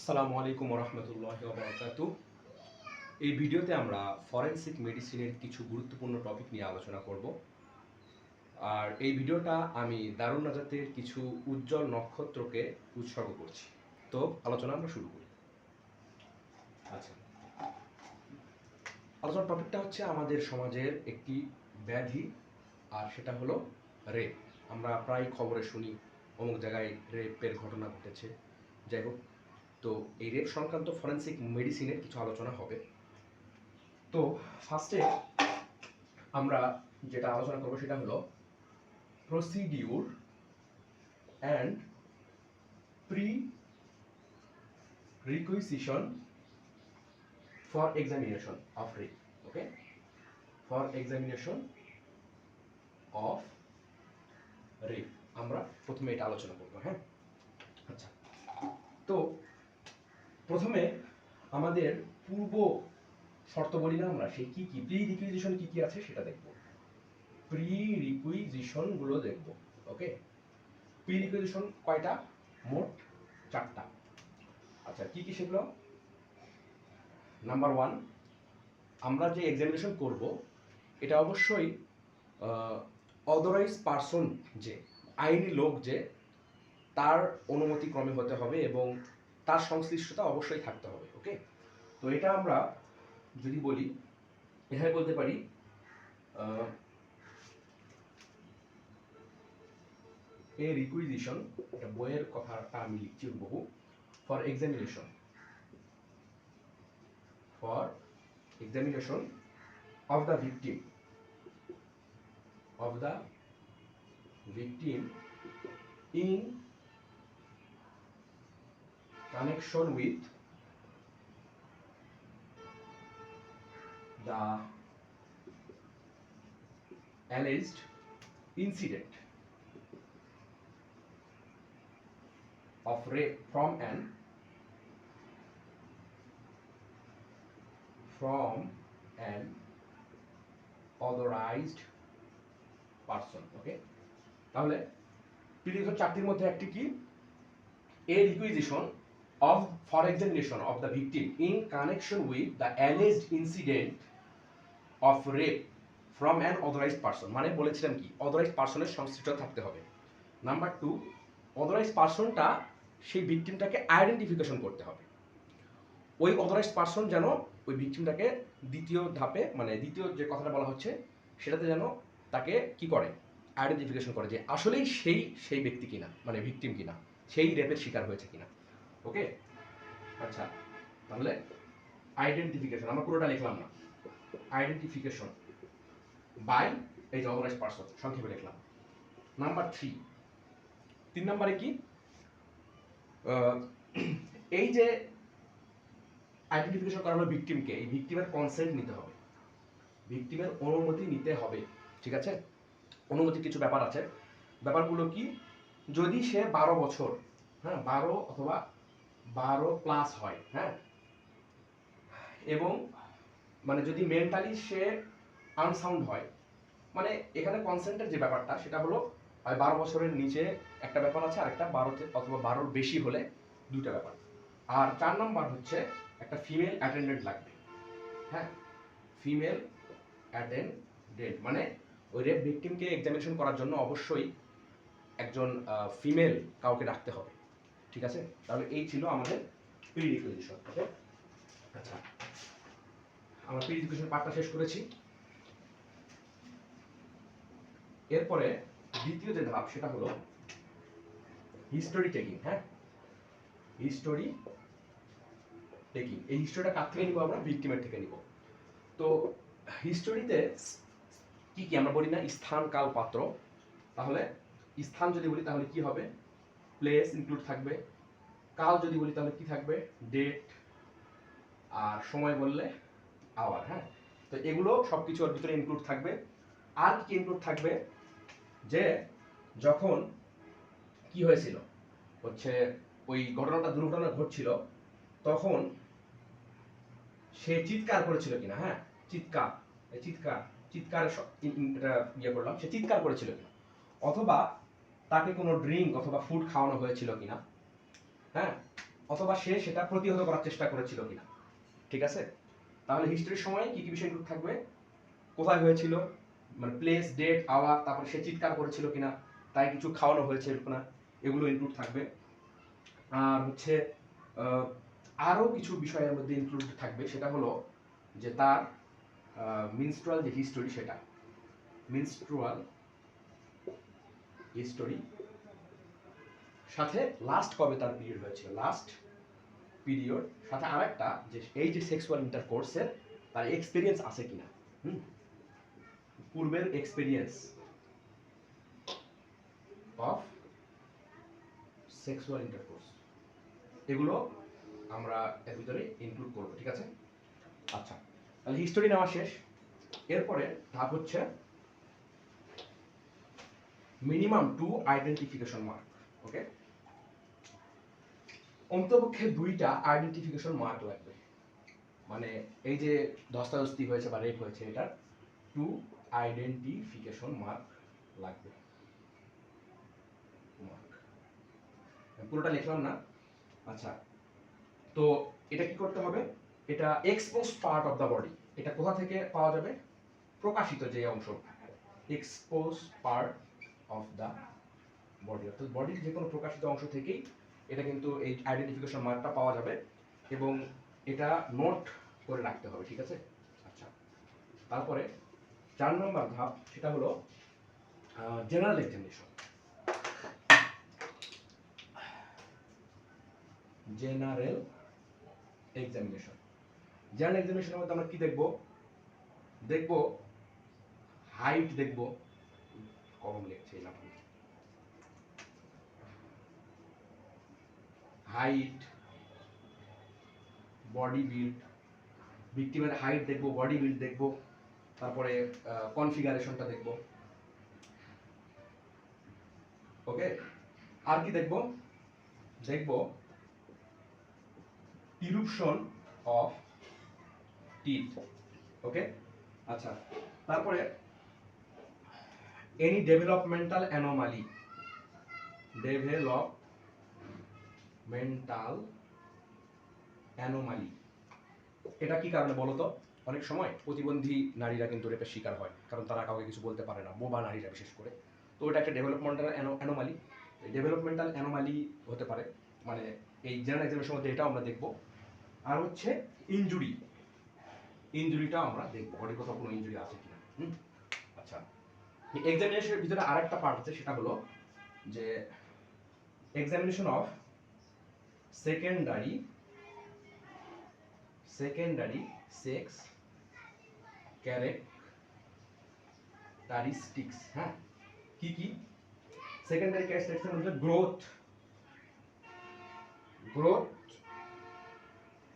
আসসালামু আলাইকুম রহমতুল্লাহি ওয়া বারাকাতুহু। এই ভিডিওতে আমরা ফরেনসিক মেডিসিনের কিছু গুরুত্বপূর্ণ টপিক নিয়ে আলোচনা করব। আর এই ভিডিওটা আমি দারুন নাজাতের কিছু উজ্জ্বল নক্ষত্রকে উৎসর্গ করছি। তো আলোচনা আমরা শুরু করি। আচ্ছা, আলোচনার টপিকটা হচ্ছে আমাদের সমাজের একটি ব্যাধি, আর সেটা হলো রেপ। আমরা প্রায় খবরে শুনি অমুক জায়গায় রেপের ঘটনা ঘটেছে। যাই হোক, তো এই রেপ সংক্রান্ত ফরেনসিক মেডিসিনের কিছু আলোচনা হবে। তো ফার্স্টে আমরা যেটা আলোচনা করবো সেটা হলো procedure and pre requisition for examination of rape. Okay, for examination of rape আমরা প্রথমে এটা আলোচনা করবো। হ্যাঁ, আচ্ছা, তো প্রথমে আমাদের পূর্ব শর্ত বলি না আমরা, সেই কি কি প্রি রিকুইজিশন কি কি আছে সেটা দেখবো। প্রি রিকুইজিশন গুলো দেখবো। ওকে, প্রি রিকুইজিশন কয়টা? মোট 4টা। আচ্ছা, কি কি সেগুলো? নাম্বার 1, আমরা যে এক্সামিনেশন করব এটা অবশ্যই অথরাইজ পারসন, যে আইনি লোক, যে তার অনুমতি ক্রমে হতে হবে এবং তার সংশ্লিষ্টতা অবশ্যই থাকতে হবে। ওকে, তো এটা আমরা যদি বলি এখানে বলতে পারি এ রিকুইজিশন, এটা বইয়ের কথাটা আমি লিখছি বহু, for examination of the victim in connection with the alleged incident of rape from an authorized person. ওকে, তাহলে প্রিলিমিনারি 4টির মধ্যে একটি কি? এ requisition of for examination of the victim in connection with the alleged incident of rape from an authorized person, মানে বলেছিলাম কি authorised পারসনের সংশ্লিষ্টতা থাকতে হবে। Number 2, authorised পারসনটা সেই ভিকটিমটাকে আইডেন্টিফিকেশন করতে হবে। ওই অথরাইজড পারসন যেন ওই ভিকটিমটাকে দ্বিতীয় ধাপে, মানে দ্বিতীয় যে কথাটা বলা হচ্ছে সেটাতে যেন তাকে কি করে, আইডেন্টিফিকেশন করে যে আসলেই সেই ব্যক্তি কিনা, মানে ভিকটিম কিনা, সেই রেপের শিকার হয়েছে কিনা। ওকে, আচ্ছা, তাহলে আইডেন্টিফিকেশন আমরা পুরোটা লিখলাম না, আইডেন্টিফিকেশন বাই এই যে অথরাইজড পারসন, সংক্ষেপে লিখলাম। নাম্বার 3 নম্বরে কি, এই যে আইডেন্টিফিকেশন করানো ভিকটিমকে, এই ভিকটিমের কনসেন্ট নিতে হবে, ভিকটিমের অনুমতি নিতে হবে। ঠিক আছে, অনুমতির কিছু ব্যাপার আছে। ব্যাপারগুলো কি? যদি সে 12 বছর, হ্যাঁ 12 অথবা 12 প্লাস হয়, হ্যাঁ, এবং মানে যদি মেন্টালি সে আনসাউন্ড হয়, মানে এখানে কনসেন্টের যে ব্যাপারটা সেটা হলো হয় 12 বছরের নিচে একটা ব্যাপার আছে, আর একটা 12 অথবা 12 বেশি হলে দুইটা ব্যাপার। আর 4 নম্বর হচ্ছে একটা ফিমেল অ্যাটেন্ডেন্ট লাগবে। হ্যাঁ, ফিমেল অ্যাটেন্ডেন্ট মানে ওই রেপ ভিকটিমকে এক্সামিনেশন করার জন্য অবশ্যই একজন ফিমেল কাউকে রাখতে হবে। ঠিক আছে, তাহলে এই ছিল আমাদের প্রি রিকুইজিশন। ওকে, আচ্ছা, আমরা প্রি রিকুইজিশন পার্টটা শেষ করেছি। এরপরে দ্বিতীয় যে ধাপ সেটা হলো হিস্টোরি টেকিং। হ্যাঁ, হিস্টোরি টেকিং, এই হিস্টোরিটা কার থেকে নিব? আমরা ভিকটিমের থেকে নিব। তো হিস্টোরিতে কি কি আমরা বলি না, স্থান, কাল, পাত্র। তাহলে স্থান যদি বলি তাহলে কি হবে? প্লেস ইনক্লুড থাকবে। কাল যদি বলি তাহলে কি থাকবে? ডেট। আর সময় বললে আওয়ার। হ্যাঁ, তো এগুলো সবকিছু ওর ভিতরে ইনক্লুড থাকবে। আর কি ইনক্লুড থাকবে? যে যখন কি হয়েছিল, হচ্ছে ওই ঘটনাটা, দুর্ঘটনা ঘটছিল, তখন সে চিৎকার করেছিল কিনা। হ্যাঁ, চিৎকার, চিৎকার, চিৎকার এটা ইয়ে করলাম, সে চিৎকার করেছিল কিনা, অথবা তাকে কোনো ড্রিঙ্ক অথবা ফুড খাওয়ানো হয়েছিল কিনা। হ্যাঁ, অথবা সে সেটা প্রতিহত করার চেষ্টা করেছিল কিনা। ঠিক আছে, তাহলে হিস্ট্রির সময় কি কি বিষয় ইনক্লুড থাকবে, কোথায় হয়েছিল, মানে প্লেস, ডেট, আওয়ার, তারপরে সে চিৎকার করেছিল কিনা, তাই কিছু খাওয়ানো হয়েছে কিনা, এগুলো ইনক্লুড থাকবে। আর হচ্ছে আরও কিছু বিষয়ের মধ্যে ইনক্লুড থাকবে, সেটা হলো যে তার মিনস্ট্রুয়াল যে হিস্টোরি, সেটা মিনস্ট্রুয়াল হিস্টোরি, সাথে লাস্ট কবে তার পিরিয়ড হয়েছিল, লাস্ট পিরিয়ড, সাথে আরেকটা যে এই যে সেক্সুয়াল ইন্টারকোর্সের তার এক্সপিরিয়েন্স আছে কিনা, পূর্বের এক্সপিরিয়েন্স অফ সেক্সুয়াল ইন্টারকোর্স, এগুলো আমরা এর ভিতরে ইনক্লুড করব। ঠিক আছে, আচ্ছা, তাহলে হিস্টোরি নেওয়া শেষ। এরপরে ধাপ হচ্ছে মিনিমাম 2 আইডেন্টিফিকেশন মার্ক। ওকে, অন্তপক্ষে 2টা আইডেন্টিফিকেশন মার্ক লাগবে, মানে এই যে ধস্তাধস্তি হয়েছে বা রেপ হয়েছে, এটার 2 আইডেন্টিফিকেশন মার্ক লাগবে। পুরোটা লিখলাম না। আচ্ছা, তো এটা কি করতে হবে, এটা expose part of the body, এটা কোথা থেকে পাওয়া যাবে, প্রকাশিত যে অংশ, expose part of the body, অর্থাৎ বডির যে কোনো প্রকাশিত অংশ থেকেই এটা কিন্তু এই আইডেন্টিফিকেশন মার্কটা পাওয়া যাবে, এবং এটা নোট করে রাখতে হবে। ঠিক আছে, আচ্ছা, তারপরে 4 নম্বর ধাপ, সেটা হলো general examination. General examination, general এক্সামিনেশনের মধ্যে আমরা কি দেখব, দেখব হাইট, দেখব কলম লিখছে না, হাইট, বডি বিল্ড, ভিকটিমের হাইট দেখব, বডি বিল্ড দেখব, তারপরে কনফিগারেশনটা দেখব। ওকে, আর কি দেখব, দেখব ইরুপশন অফ টিথ। ওকে, আচ্ছা, তারপরে any developmental anomaly, developmental anomaly, এটা কি কারণে বলো তো, অনেক সময় প্রতিবন্ধী নারীরা কিন্তু রেপের শিকার হয়, কারণ তারা কাউকে কিছু বলতে পারে না, বোবা নারীরা বিশেষ করে। তো এটা একটা ডেভেলপমেন্টাল অ্যানোমালি, ডেভেলপমেন্টাল অ্যানোমালি হতে পারে, মানে এই জেনারেল এক্সামিনেশনের মধ্যে এটাও আমরা দেখব। আর হচ্ছে ইনজুরি, ইনজুরিটা আমরা দেখব, বডি কোথাও কোনো ইনজুরি আছে কিনা। আচ্ছা, এক্সামিনেশনের ভিতরে আরেকটা পার্ট আছে, সেটা হলো যে examination of secondary sex characteristics. হ্যাঁ, কি কি সেকেন্ডারি ক্যারেক্টারিস্টিক্সের মধ্যে গ্রোথ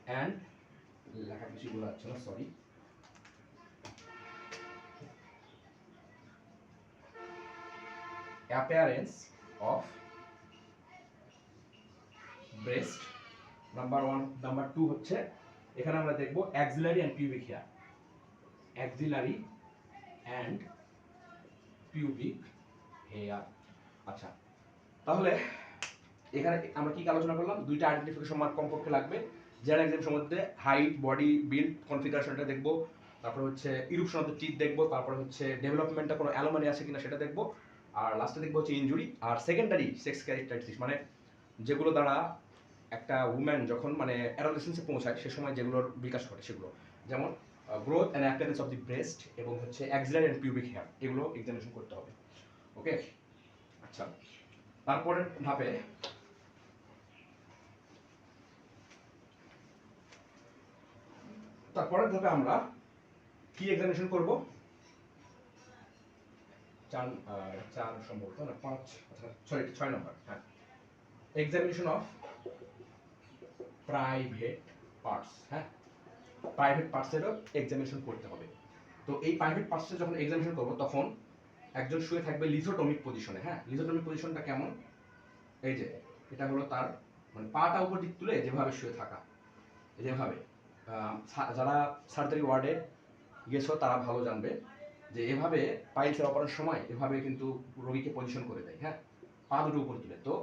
অ্যান্ড, লেখা কিছু বলা যাচ্ছে না, sorry, appearance of breast, number 1। Number 2 হচ্ছে এখানে আমরা দেখব axillary and pubic hair, axillary and pubic hair. আচ্ছা, তাহলে এখানে আমরা কি আলোচনা করলাম, 2টা আইডেন্টিফিকেশন মার্ক কমপক্ষে লাগবে। জেনারেল এক্সামিনেশনের মধ্যে হাইট, বডি বিল্ড, কনফিগারেশনটা দেখব, তারপর হচ্ছে ইরুপশন অফ দ্য টিথ দেখব, তারপর হচ্ছে ডেভেলপমেন্টটা কোনো অ্যানোমালি আছে কিনা সেটা দেখব, আর লাস্টে দেখব হচ্ছে ইনজুরি আর সেকেন্ডারি সেক্স ক্যারেক্টারিস্টিক্স, মানে যেগুলো দ্বারা একটা উম্যান যখন মানে অ্যাডোলেসেন্সে পৌঁছায় সে সময় যেগুলোর বিকাশ ঘটে সেগুলো, যেমন growth and appearance of the breast এবং হচ্ছে অ্যাক্সিলারি অ্যান্ড পিউবিক হেয়ার, এগুলো এক্সামিনেশন করতে হবে। ওকে, আচ্ছা, তারপরের ধাপে আমরা কি এক্সামিনেশন করব, 4 সম্ভবত না 5, সরি 6 নম্বর, হ্যাঁ, এক্সামিনেশন অফ প্রাইভেট পার্টস। হ্যাঁ, প্রাইভেট পার্টসেরও এক্সামিনেশন করতে হবে। তো এই প্রাইভেট পার্টসে যখন এক্সামিনেশন করব তখন একজন শুয়ে থাকবে লিথোটমিক পজিশনে। হ্যাঁ, লিথোটমিক পজিশনটা কেমন, এই যে এটা হলো তার মানে পাটা উপর দিক তুলে যেভাবে শুয়ে থাকা, যেভাবে যারা সার্জারি ওয়ার্ডে গেছো তারা ভালো জানবে যে এভাবে পাইলসের অপারেশনের সময় এভাবে কিন্তু রোগীকে পজিশন করে দেয়। হ্যাঁ, পা দুটো উপরে তুলে। তো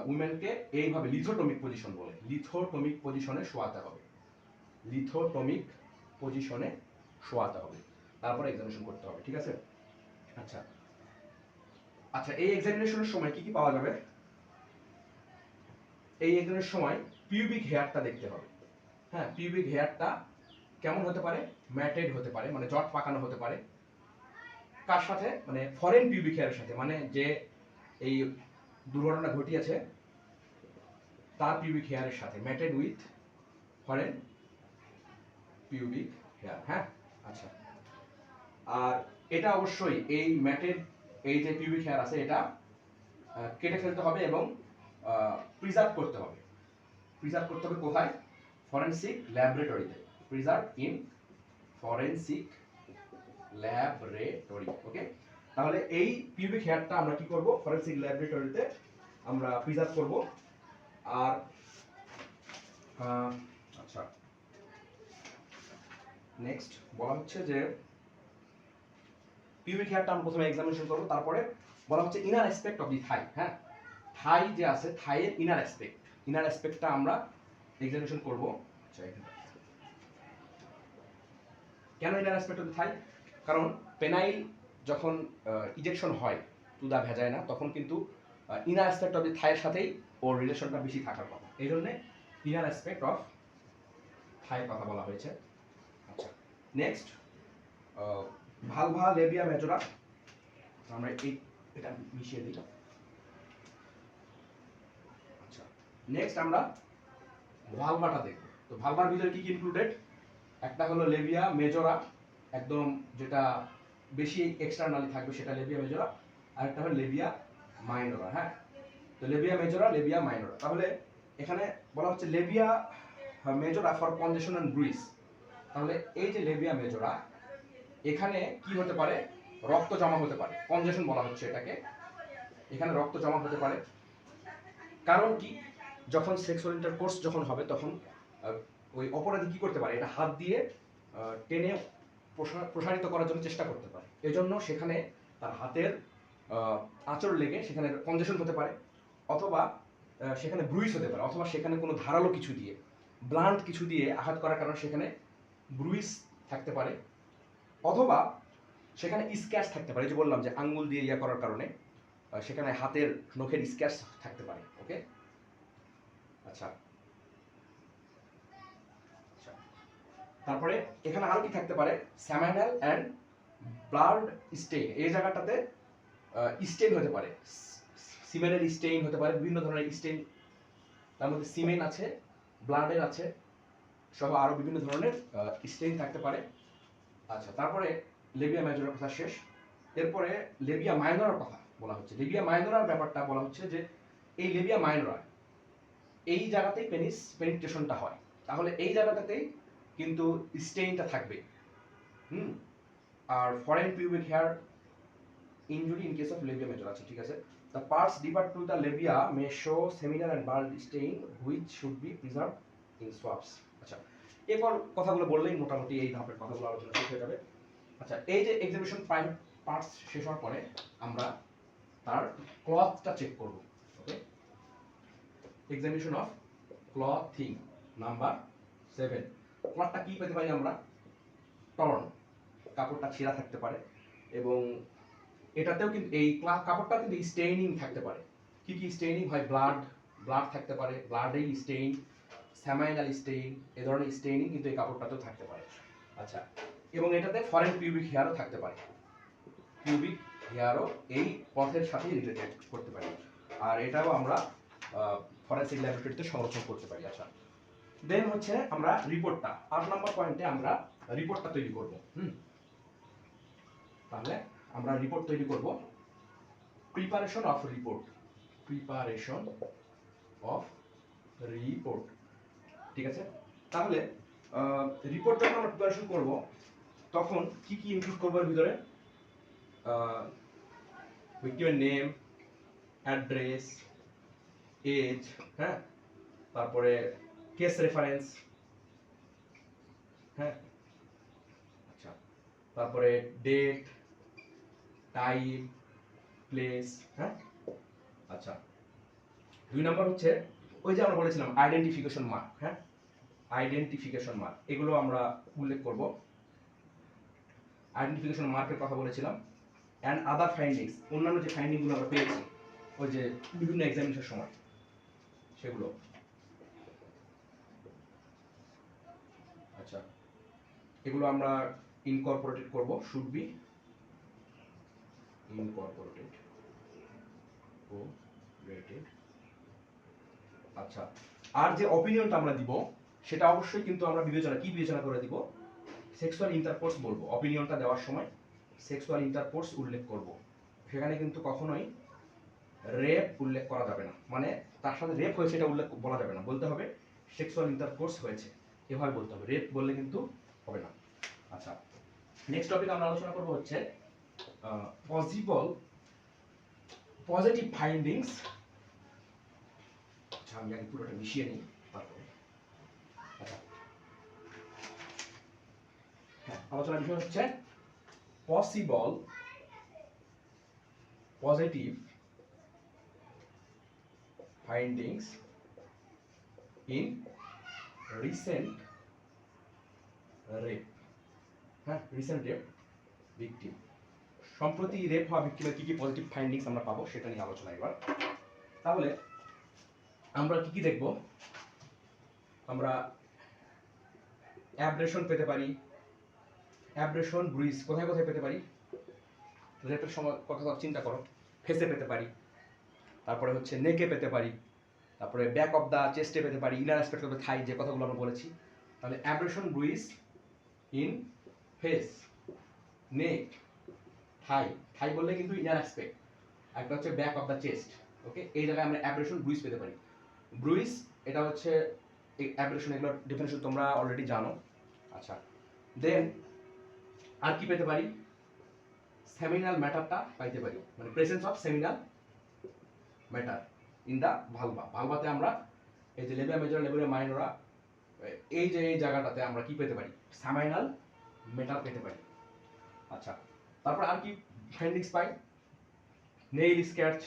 উইমেনকে এইভাবে লিথোটমিক পজিশন বলে, লিথোটমিক পজিশনে শোয়াতে হবে, লিথোটমিক পজিশনে শোয়াতে হবে, তারপরে এক্সামিনেশন করতে হবে, ঠিক আছে? আচ্ছা আচ্ছা, এই এক্সামিনেশনের সময় কি কি পাওয়া যাবে? এই এক্সামিনেশনের সময় পিউবিক হেয়ারটা দেখতে হবে। হ্যাঁ, পিউবিক হেয়ারটা কেমন হতে পারে? ম্যাটেড হতে পারে, মানে জট পাকানো হতে পারে। কার সাথে? মানে ফরেন পিউবিক হেয়ারের সাথে, মানে যে এই দুর্ঘটনা ঘটিয়েছে তার পিউবিক হেয়ারের সাথে, ম্যাটেড উইথ ফরেন পিউবিক হেয়ার। হ্যাঁ, আচ্ছা। আর এটা অবশ্যই এই ম্যাটেড এই যে পিউবিক হেয়ার আছে এটা কেটে ফেলতে হবে এবং প্রিজার্ভ করতে হবে। প্রিজার্ভ করতে হবে কোথায়? ফরেনসিক ল্যাবরেটরিতে। Preserve in forensic laboratory. Okay, তাহলে এই পিউবিক হেয়ারটা আমরা কি করব? ফরেনসিক ল্যাবরেটরিতে আমরা প্রিজার্ভ করব। আর আচ্ছা, নেক্সট বলা হচ্ছে যে পিউবিক হেয়ারটা আমরা প্রথমে এক্সামিনেশন করব, তারপরে বলা হচ্ছে ইনার অ্যাসপেক্ট অফ দি থাই। হ্যাঁ, থাই যে আছে, থাইয়ের ইনার অ্যাসপেক্ট, ইনার অ্যাসপেক্টটা আমরা এক্সামিনেশন করব। আচ্ছা, কেন ইনার অ্যাসপেক্ট অফ দি থাই? কারণ পেনাইল যখন ইজেকশন হয় টু দা ভ্যাজাইনা, তখন কিন্তু ইনার অ্যাসপেক্ট অফ দি থাইয়ের সাথেই ওর রিলেশনটা বেশি থাকার কথা, এই জন্যে ইনার অ্যাসপেক্ট অফ থাইয়ের কথা বলা হয়েছে। আচ্ছা, নেক্সট ভালভা লেবিয়া মেজোরা, আমরা এটা মিশিয়ে দিই। আচ্ছা, নেক্সট আমরা ভালভাটা দেখব। তো ভালভার ভিতরে কি কি ইনক্লুডেড? একটা হলো লেবিয়া মেজোরা, একদম যেটা বেশি এক্সটার্নালি থাকবে সেটা লেবিয়া মেজোরা, আর একটা হলো লেবিয়া মাইনরা। হ্যাঁ, তো লেবিয়া মেজোরা, লেবিয়া মাইনরা। তাহলে এখানে বলা হচ্ছে labia majora for congestion and bruise. তাহলে এই যে লেবিয়া মেজোরা, এখানে কি হতে পারে? রক্ত জমা হতে পারে, কনজেশন বলা হচ্ছে এটাকে। এখানে রক্ত জমা হতে পারে, কারণ কি? যখন সেক্সুয়াল ইন্টারকোর্স যখন হবে তখন ওই অপরাধী কি করতে পারে? এটা হাত দিয়ে টেনে প্রসারিত করার জন্য চেষ্টা করতে পারে, এজন্য সেখানে তার হাতের আঁচড় লেগে সেখানে কনজেশন হতে পারে, অথবা সেখানে ব্রুইস হতে পারে, অথবা সেখানে কোনো ধারালো কিছু দিয়ে, ব্লান্ট কিছু দিয়ে আঘাত করার কারণে সেখানে ব্রুইস থাকতে পারে, অথবা সেখানে স্ক্র্যাচ থাকতে পারে, যে বললাম যে আঙ্গুল দিয়ে ইয়া করার কারণে সেখানে হাতের নখের স্ক্র্যাচ থাকতে পারে। ওকে, আচ্ছা। তারপরে এখানে আরো কি থাকতে পারে? স্যামাইনাল অ্যান্ড ব্লাড স্টেইন, এই জায়গাটাতে স্টেইন হতে পারে, সিমেনের স্টেইন হতে পারে, বিভিন্ন ধরনের স্টেইন, তার মধ্যে সিমেন আছে, ব্লাডের আছে, সহ আরো বিভিন্ন ধরনের স্টেইন থাকতে পারে। আচ্ছা, তারপরে লেবিয়া মেজরের কথা শেষ, এরপরে লেবিয়া মাইনরের কথা বলা হচ্ছে। লেবিয়া মাইনরের ব্যাপারটা বলা হচ্ছে যে এই লেবিয়া মাইনরা এই জায়গাতেই পেনিট্রেশনটা হয়, তাহলে এই জায়গাটাতেই কিন্তু স্টেইনটা থাকবে। আর foreign pubic hair injury in case of labia major আছে, ঠিক আছে। The parts deeper to the labia may show seminal and bulb stain which should be preserved in swabs. আচ্ছা, এরপর কথাগুলো বললেই মোটামুটি এই ধাপের কথাগুলো আলোচনা শেষ হয়ে যাবে। আচ্ছা, এই যে এক্সামিনেশন প্রাইম পার্টস শেষ হওয়ার পরে আমরা তার ক্লথটা চেক করব। ওকে, এক্সামিনেশন অফ ক্লথিং নাম্বার 7। ক্লথটা কি পেতে পারি আমরা? টর্ন, কাপড়টা ছেঁড়া থাকতে পারে, এবং এটাতেও কিন্তু এই কাপড়টা কিন্তু স্টেইনিং থাকতে পারে। কি কি স্টেইনিং হয়? ব্লাড থাকতে পারে, ব্লাডেই স্টেইন, স্যামাইনাল স্টেইন, এই ধরনের স্টেইনিং কিন্তু এই কাপড়টাতেও থাকতে পারে। আচ্ছা, এবং এটাতে ফরেন পিউবিক হেয়ারও থাকতে পারে, পিউবিক হেয়ারও এই পথের সাথে রিলেটেড করতে পারি, আর এটাও আমরা ফরেনসিক ল্যাবরেটরিতে সংরক্ষণ করতে পারি। আচ্ছা, দেন হচ্ছে আমরা রিপোর্টটা 8 নম্বর পয়েন্টে আমরা রিপোর্টটা তৈরি করব। তাহলে আমরা রিপোর্ট তৈরি করব। Preparation of report, preparation of report, ঠিক আছে। তাহলে রিপোর্ট যখন আমরা প্রিপারেশন করব তখন কি কি ইনক্লুড করব এর ভিতরে? ভিক্টিমের নেম, অ্যাড্রেস, এজ, হ্যাঁ, তারপরে কেস রেফারেন্স, হ্যাঁ, আচ্ছা, তারপরে ডেট, টাইম, প্লেস, হ্যাঁ, আচ্ছা, 2 নম্বর হচ্ছে ওই যে আমরা বলেছিলাম আইডেন্টিফিকেশন মার্ক, হ্যাঁ, আইডেন্টিফিকেশন মার্ক, এগুলো আমরা উল্লেখ করব। আইডেন্টিফিকেশন মার্কের কথা বলেছিলাম। অ্যান্ড আদার ফাইন্ডিংস, অন্যান্য যে ফাইন্ডিংগুলো আমরা পেয়েছি ওই যে বিভিন্ন এক্সামিনেশনের সময়, সেগুলো। আচ্ছা, এগুলো আমরা ইনকর্পোরেটেড করব, শুড বি ইনকর্পোরেটেড ও রেটেড। আচ্ছা, আর যে অপিনিয়নটা আমরা দিব সেটা অবশ্যই কিন্তু আমরা বিবেচনা করে দিব, সেক্সুয়াল ইন্টারকোর্স বলবো। অপিনিয়নটা দেওয়ার সময় সেক্সুয়াল ইন্টারকোর্স উল্লেখ করব, সেখানে কিন্তু কখনোই রেপ উল্লেখ করা যাবে না, মানে তার সাথে রেপ হয়েছে এটা উল্লেখ বলা যাবে না, বলতে হবে সেক্সুয়াল ইন্টারকোর্স হয়েছে, এভাবে বলতে হবে, রেপ বললে কিন্তু হবে না। আচ্ছা, নেক্সট টপিক আমরা আলোচনা করব হচ্ছে পজিটিভ ফাইন্ডিংস। আচ্ছা, আমি আগে পুরোটা মিশিয়ে নিই তারপরে। আচ্ছা, হ্যাঁ, আলোচনার বিষয় হচ্ছে positive findings in recent rape. হ্যাঁ, রিসেন্ট রেপ ভিকটিম, সম্প্রতি রেপ হওয়া ভিকটিমের কি কি পজিটিভ ফাইন্ডিংস আমরা পাবো সেটা নিয়ে আলোচনা এবার। তাহলে আমরা কি কি দেখব? আমরা অ্যাব্রেশন পেতে পারি, অ্যাব্রেশন ব্রুইজ কোথায় কোথায় পেতে পারি, রেপের সময় কথা চিন্তা করো, ফেসে পেতে পারি, তারপরে হচ্ছে নেকে পেতে পারি, তারপরে ব্যাক অফ দ্য চেস্টে পেতে পারি, ইনার অ্যাসপেক্ট অফ দ্য থাই, যে কথাগুলো আমরা বলেছি। তাহলে abrasion bruise in face, neck, থাই, থাই বললে কিন্তু ইনার অ্যাসপেক্ট, একটা হচ্ছে ব্যাক অফ দ্য চেস্ট। ওকে, এই জায়গায় আমরা অ্যাব্রেশন ব্রুইজ পেতে পারি। ব্রুইজ এটা হচ্ছে অ্যাব্রেশন, এগুলোর ডেফিনেশন তোমরা অলরেডি জানো। আচ্ছা, দেন আর কি পেতে পারি? সেমিনাল ম্যাটারটা পাইতে পারি, মানে presence of seminal matter in the vulva. ভালভাতে আমরা এই যে লেবিয়া মেজর, লেবিয়া মাইনরা, এই যে এই জায়গাটাতে আমরা কি পেতে পারি? সেমিনাল ম্যাটার পেতে পারি। আচ্ছা, তারপর আর কি ফাইন্ডিংস পাই? নেইল স্ক্র্যাচ,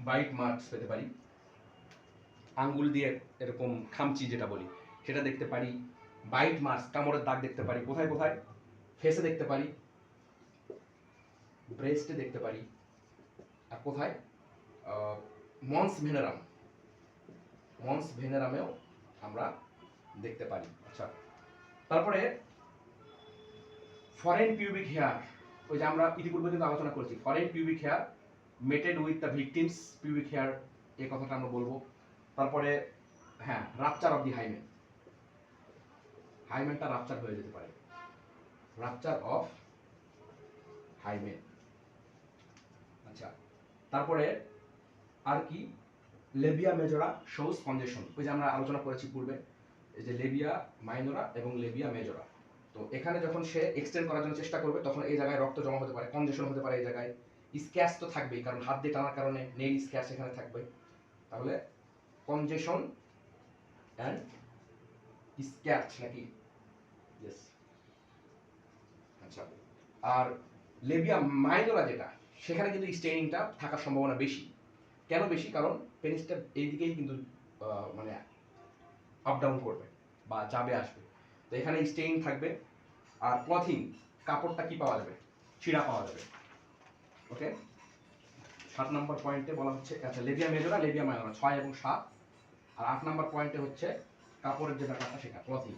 বাইট মার্কস পেতে পারি, আঙ্গুল দিয়ে এরকম খামচি যেটা বলি সেটা দেখতে পারি, বাইট মার্কস, কামড়ের দাগ দেখতে পারি, কোথায় কোথায়? ফেসে দেখতে পারি, ব্রেস্টে দেখতে পারি, আর কোথায়? মন্স ভেনেরাম, মন্স ভেনেরামেও আমরা দেখতে পারি। আচ্ছা, তারপরে ফরেন পিউবিক হেয়ার, ওই যে আমরা ইতিপূর্বে কিন্তু আলোচনা করেছি, foreign pubic hair matted with the victim's pubic hair, এই কথাটা আমরা বলবো। তারপরে হ্যাঁ, রাপচার অফ দি হাইমেন, হাইমেনটা রাপচার হয়ে যেতে পারে, রাপচার অফ হাইমেন। আচ্ছা, তারপরে আর কি? লেবিয়া মেজরা শোস কনজেশন, ওই যে আমরা আলোচনা করেছি পূর্বে, এই যে লেবিয়া মাইনরা এবং লেবিয়া মেজরা, তো এখানে যখন সে এক্সটেন্ড করার জন্য চেষ্টা করবে তখন এই জায়গায় রক্ত জমা হতে পারে, কনজেশন হতে পারে, এই জায়গায় স্ক্যাচ তো থাকবেই, কারণ হাত দিয়ে টানার কারণে নেইল স্ক্যাচ এখানে থাকবে, তাহলে কনজেশন অ্যান্ড স্ক্যাচ নাকি? ইয়েস। আচ্ছা, আর লেবিয়া মাইনরা যেটা, সেখানে কিন্তু স্টেইনিংটা থাকার সম্ভাবনা বেশি। কেন বেশি? কারণ পেনিসটা এইদিকেই কিন্তু মানে আপ ডাউন করবে বা যাবে আসবে, তো এখানে স্টেইন থাকবে। আর ক্লথিং, কাপড়টা কি পাওয়া যাবে? ছিঁড়া পাওয়া যাবে। ওকে, 7 নম্বর পয়েন্টে বলা হচ্ছে, আচ্ছা, লেবিয়া মেজরা, লেবিয়া মাইনরা 6 এবং 7, আর 8 নম্বর পয়েন্টে হচ্ছে কাপড়ের যে ব্যাপারটা সেটা, ক্লথিং।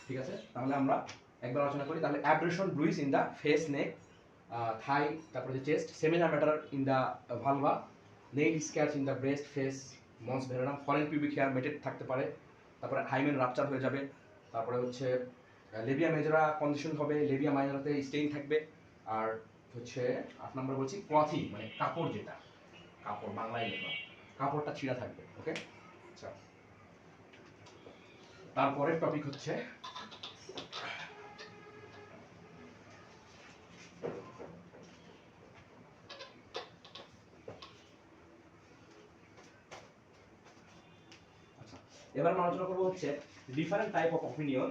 ঠিক আছে, তাহলে আমরা একবার আলোচনা করি। তাহলে abrasion bruise in the face, neck, thigh, তারপরে যে chest, seminal matter in the vulva, nail scratch in the breast, face, mons veneris, foreign pubic hair matted থাকতে পারে, তারপরে হাইমেন রাপচার হয়ে যাবে, তারপরে হচ্ছে লেবিয়া মেজরা কন্ডিশন হবে, লেবিয়া মাইনরাতে স্টেইন থাকবে, আর হচ্ছে 8 নম্বর বলছি ক্লথিং, মানে কাপড়, যেটা কাপড় বাংলায় লিখলাম, কাপড়টা ছিঁড়া থাকবে। ওকে, আচ্ছা, তারপরের টপিক হচ্ছে এবার আমরা আলোচনা করবো হচ্ছে different type of opinion.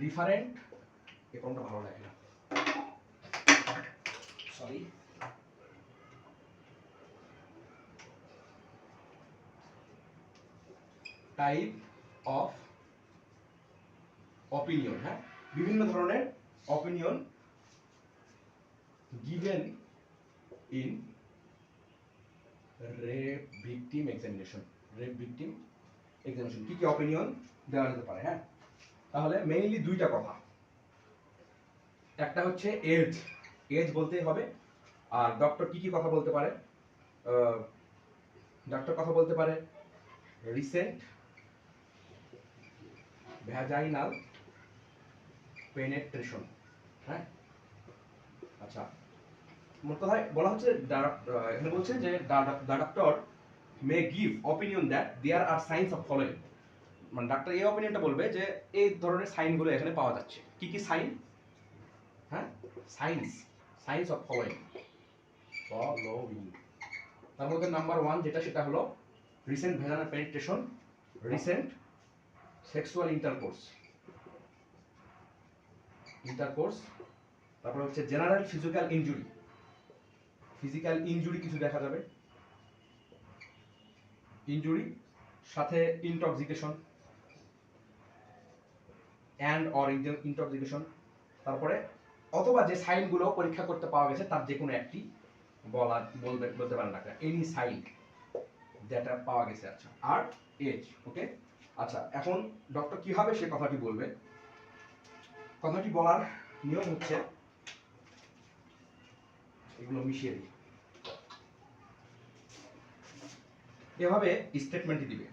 Different, এই কোনটা ভালো লাগে না, সরি, টাইপ অফ অপিনিয়ন, হ্যাঁ, বিভিন্ন ধরনের opinion given in rape victim examination. Rape victim examination কি কি অপিনিয়ন দেওয়া যেতে পারে, হ্যাঁ। তাহলে মেইনলি দুইটা কথা, একটা হচ্ছে এজ, এজ বলতেই হবে। আর ডক্টর কি কি কথা বলতে পারে, ডক্টর কথা বলতে পারে রিসেন্ট ভ্যাজাইনাল পেনেট্রেশন, হ্যাঁ। আচ্ছা, মোট কথায় বলা হচ্ছে এখানে বলছে যে the doctor may give opinion that there are signs of following, মানে ডাক্তার এই অপিনিয়নটা বলবে যে এই ধরনের সাইনগুলো এখানে পাওয়া যাচ্ছে। কি কি সাইন, হ্যাঁ, science, science of following, following. তার মধ্যে নাম্বার 1 যেটা, সেটা হলো recent vaginal penetration, recent sexual intercourse, তারপর হচ্ছে general physical injury, physical injury কিছু দেখা যাবে, ইনজুরি সাথে ইনটক্সিকেশন অ্যান্ড অর ইনটক্সিকেশন। তারপরে অথবা যে সাইনগুলো পরীক্ষা করতে পাওয়া গেছে তার যে কোনো একটি বলতে পারেন না, এনি সাইন যেটা পাওয়া গেছে। আচ্ছা, আর এজ, ওকে। আচ্ছা, এখন ডক্টর কিভাবে সে কথাটি বলবে, কথাটি বলার নিয়ম হচ্ছে, এগুলো মিশিয়ে দিই, এভাবে স্টেটমেন্টটি দিবে,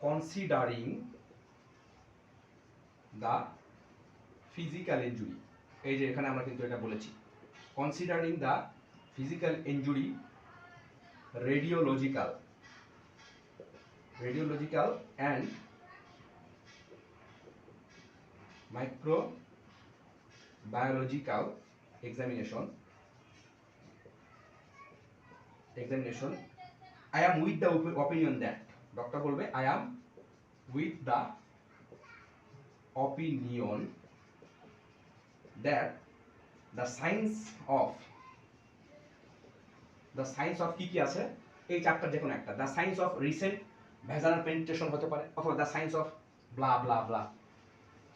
কনসিডারিং দ্য ফিজিক্যাল ইনজুরি। এই যে এখানে আমরা কিন্তু এটা বলেছি, considering the physical injury, radiological and microbiological examination, I am with the opinion that, doctor বলবে I am with the opinion that the science of কি কি আছে, এই চারটার যে কোনো একটা, the science of recent vaginal penetration হতে পারে, অথবা the science of blah blah blah।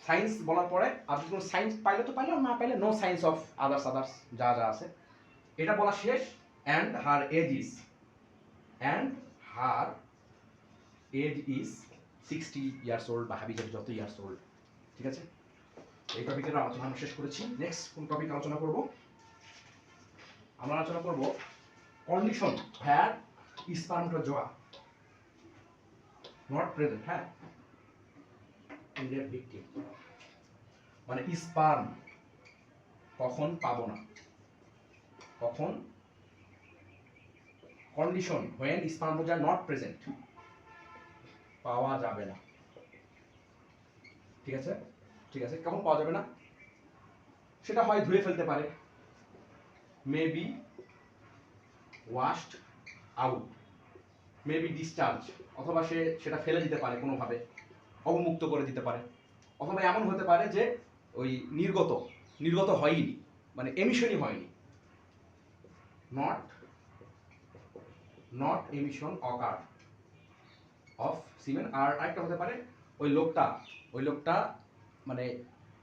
Science বলার পরে আপনি কোনো সায়েন্স পাইলে তো পাইলে, না পাইলে নো সায়েন্স অফ আদার্স যা যা আছে, এটা বলা শেষ। And her age is 60 years old, বা হাবিজাবি যত ইয়ার্স ওল্ড, ঠিক আছে। এই টপিকের আলোচনা আমরা শেষ করেছি। নেক্সট কোন টপিক আলোচনা করব, আমরা আলোচনা করব কন্ডিশন ভ্যার স্পার্মটোজোয়া নট প্রেজেন্ট, হ্যাঁ, ইন রেপ ভিকটিম, মানে স্পার্ম কখন পাবো না, কখন, কন্ডিশন হোয়েন স্পার্মটোজোয়া নট প্রেজেন্ট, পাওয়া যাবে না, ঠিক আছে, ঠিক আছে। কখন পাওয়া যাবে না, সেটা হয় ধুয়ে ফেলতে পারে, may be washed out, may be discharge, অথবা সে সেটা ফেলে দিতে পারে কোনোভাবে, অবমুক্ত করে দিতে পারে, অথবা এমন হতে পারে যে ওই নির্গত হয়নি, মানে এমিশনই হয়নি, নট এমিশন অকার অফ সিমেন। আর আরেকটা হতে পারে ওই লোকটা মানে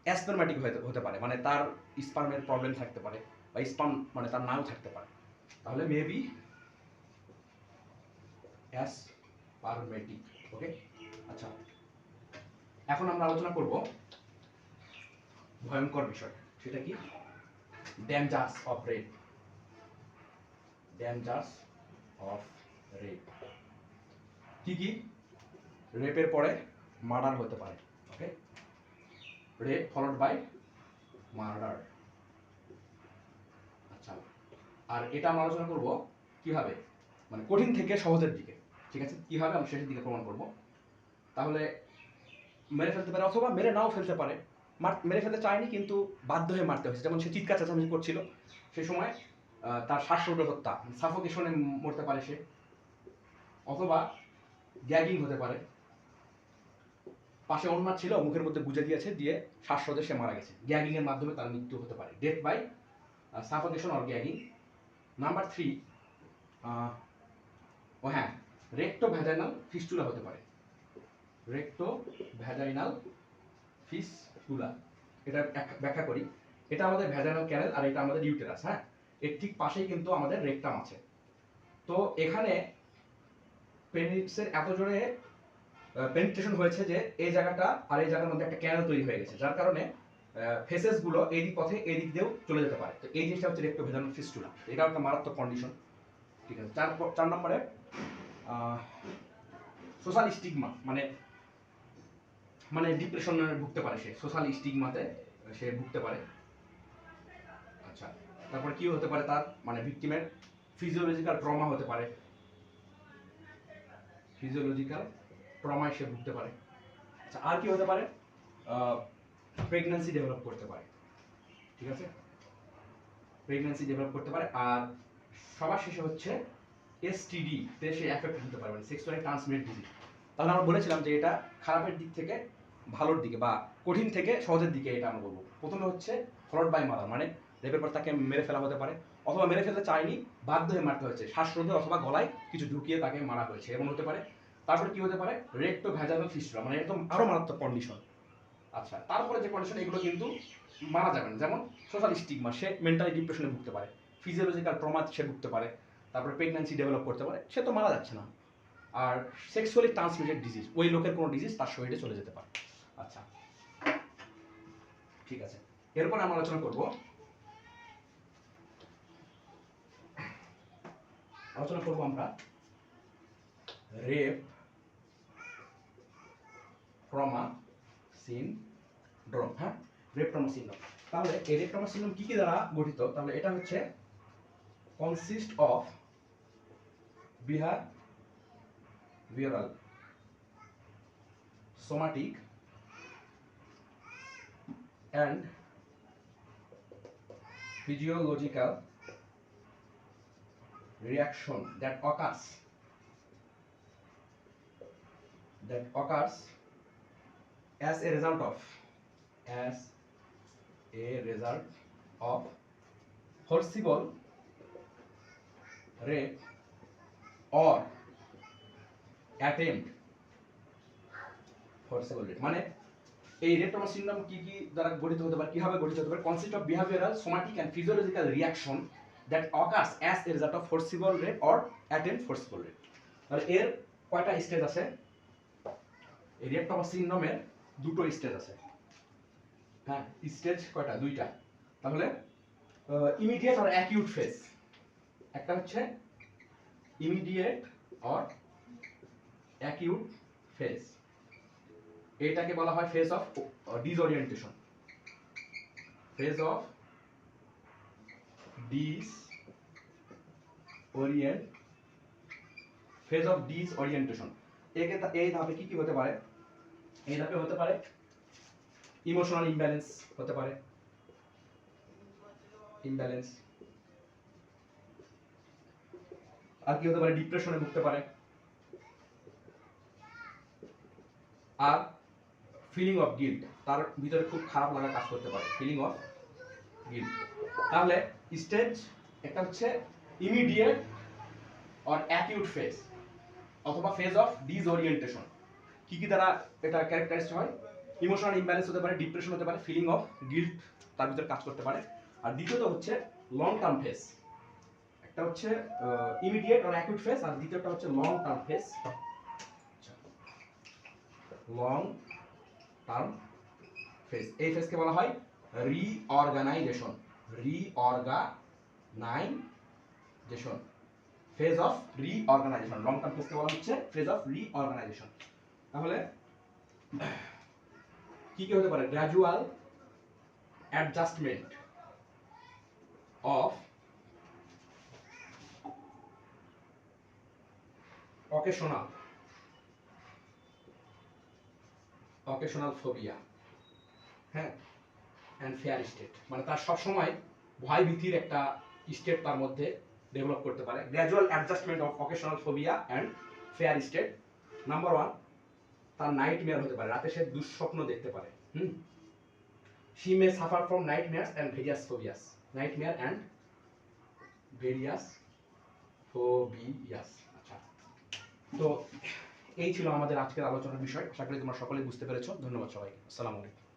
অ্যাসপারম্যাটিক হতে পারে, মানে তার স্পার্মের প্রবলেম থাকতে পারে, বা স্পার্ম মানে তার নাও থাকতে পারে, তাহলে মেবি অ্যাসপারমেটিক, ওকে। আচ্ছা, এখন আমরা আলোচনা করব ভয়ঙ্কর বিষয়, সেটা কি, ডেঞ্জার্স অফ রেপ, কি কি রেপের পরে মার্ডার হতে পারে, ওকে, রেপ ফলোড বাই মার্ডার। আচ্ছা, আর এটা আমরা আলোচনা করব কিভাবে, মানে কঠিন থেকে সহজের দিকে, ঠিক আছে, কিভাবে আমরা শেষের দিকে প্রমাণ করব। তাহলে মেরে ফেলতে পারে, অথবা মেরে নাও ফেলতে পারে, মেরে ফেলতে চায়নি কিন্তু বাধ্য হয়ে মারতে হয়েছে, যেমন সে চিৎকার চেঁচামেচি করছিল, সে সময় তার শ্বাসরোধ হত্যা, সাফোকেশনে মরতে পারে সে, অথবা গ্যাগিং হতে পারে, পাশে উন্মাদ ছিল, মুখের মধ্যে গুজে দিয়েছে, দিয়ে শ্বাসরোধে সে মারা গেছে। গ্যাগিং এর মাধ্যমে তার মৃত্যু হতে পারে, death by suffocation or gagging. Number 3, ও হ্যাঁ, রেক্টো ভ্যাজাইনাল ফিস্টুলা হতে পারে। রেক্টো ভ্যাজাইনাল ফিস্টুলা, এটা ব্যাখ্যা করি। এটা আমাদের ভ্যাজাইনাল ক্যানেল আর এটা আমাদের ইউটেরাস। হ্যাঁ, এর ঠিক পাশেই কিন্তু আমাদের রেকটাম আছে। তো এখানে পেনিসের এত জোরে পেনিট্রেশন হয়েছে যে এই জায়গাটা আর এই জায়গার মধ্যে একটা ক্যানেল তৈরি হয়ে গেছে, যার কারণে ফেসেস গুলো এই দিক পথে এই দিক দিয়েও চলে যেতে পারে। তো এই জিনিসটা হচ্ছে রেক্টো ভ্যাজাইনাল ফিস্টুলা, এটাও একটা মারাত্মক কন্ডিশন। ঠিক আছে, 4 নম্বরে সোশ্যাল স্টিগমা, মানে ডিপ্রেশনে ভুগতে পারে সে, সোশ্যাল স্টিগমাতে সে ভুগতে পারে। আচ্ছা, তারপর কি হতে পারে তার, মানে ভিকটিমের ফিজিওলজিক্যাল ট্রমা হতে পারে, ফিজিওলজিক্যাল ট্রমায় সে ভুগতে পারে। আচ্ছা, আর কি হতে পারে, প্রেগন্যান্সি ডেভেলপ করতে পারে। ঠিক আছে, প্রেগন্যান্সি ডেভেলপ করতে পারে। আর সবার শেষে হচ্ছে এসটিডি তে সে এফেক্ট হতে পারে, মানে সেক্সুয়ালি ট্রান্সমিটেড ডিজিজ। তাহলে আমরা বলেছিলাম যে এটা খারাপের দিক থেকে ভালোর দিকে বা কঠিন থেকে সহজের দিকে এটা আমরা বলবো। প্রথমে হচ্ছে ফলোড বাই মারার, মানে রেপের পর তাকে মেরে ফেলা হতে পারে, অথবা মেরে ফেলতে চায়নি, বাধ্য হয়ে মারতে হয়েছে, শ্বাসরোধে অথবা গলায় কিছু ঢুকিয়ে তাকে মারা হয়েছে, এমন হতে পারে। তারপরে কি হতে পারে, রেক্টো ভ্যাজাইনাল ফিস্টুলা, মানে একদম আরো মারাত্মক কন্ডিশন। আচ্ছা, তারপরে যে কন্ডিশন, এগুলো কিন্তু মারা যাবে না, যেমন সোশ্যাল স্টিগমা, সে মেন্টালি ডিপ্রেশনে ভুগতে পারে, ফিজিওলজিক্যাল ট্রমা সে ভুগতে পারে, তারপরে প্রেগন্যান্সি ডেভেলপ করতে পারে, সে তো মারা যাচ্ছে না। আর সেক্সুয়ালি ট্রান্সমিটেড ডিজিজ, ওই লোকের কোনো ডিজিজ তার শরীরে চলে যেতে পারে। আচ্ছা, ঠিক আছে, এরপর আমরা আলোচনা করব আমরা রেপ ট্রমা সিনড্রোম। হ্যাঁ, রেপ ট্রমা সিনড্রোম। তাহলে এই রেপ ট্রমা সিনড্রোম কি কি দ্বারা গঠিত? তাহলে এটা হচ্ছে consist of behavioural, somatic and physiological reaction that occurs as a result of forcible rape or attempt forcible rape। মানে এই রেপ ট্রমা সিনড্রোম কি কি দ্বারা গঠিত হতে পারে, কিভাবে গঠিত হতে পারে? Consist of behavioural, somatic and physiological reaction that occurs as a result of forcible rape or attempt forcible rape. তাহলে এর কয়টা স্টেজ আছে? এই রেপ ট্রমা সিনড্রোমের দুটো স্টেজ আছে। হ্যাঁ, স্টেজ কয়টা? দুইটা। তাহলে ইমিডিয়েট অর অ্যাকিউট ফেজ, একটা হচ্ছে ইমিডিয়েট অর অ্যাকিউট ফেজ, এটাকে বলা হয় phase of disorientation. Phase of disorientation. এই ধাপে কি কি হতে পারে? এই ধাপে হতে পারে ইমোশনাল ইমব্যালেন্স হতে পারে, আর কি হতে পারে? ডিপ্রেশনে ভুগতে পারে, আর ফিলিং অফ গিল্ট, তার ভিতরে খুব খারাপ লাগা কাজ করতে পারে, ফিলিং অফ গিল্ট। তাহলে স্টেজ একটা হচ্ছে ইমিডিয়েট অর অ্যাকিউট ফেজ অথবা ফেজ অফ ডিসওরিয়েন্টেশন। কি কি দ্বারা এটা ক্যারেক্টারাইজড হয়? ইমোশনাল ইমব্যালেন্স হতে পারে, ডিপ্রেশন হতে পারে, ফিলিং অফ গিল্ট তার ভিতরে কাজ করতে পারে। আর দ্বিতীয়ত হচ্ছে লং টার্ম ফেজ, একটা হচ্ছে ইমিডিয়েট অর অ্যাকিউট ফেজ, আর দ্বিতীয়টা হচ্ছে long term phase. Long term phase, এই ফেজকে বলা হয় reorganization, phase of reorganization. Long term ফেজকে বলা হচ্ছে ফেজ অফ রিঅর্গানাইজেশন। তাহলে কি কি হতে পারে? Gradual adjustment of occasional phobia, হ্যাঁ, অ্যান্ড ফেয়ার স্টেট, মানে তার সবসময় ভয় ভীতির একটা স্টেট তার মধ্যে ডেভেলপ করতে পারে। Gradual adjustment of occasional phobia and fair state. Number 1, তার নাইটমেয়ার হতে পারে, রাতে সে দুঃস্বপ্ন দেখতে পারে। she may suffer from nightmares and various phobias, nightmare and various phobias। আচ্ছা, তো এই ছিল আমাদের আজকের আলোচনার বিষয়। আশা করি তোমরা সকলেই বুঝতে পেরেছো। ধন্যবাদ সবাইকে। আসসালামু আলাইকুম।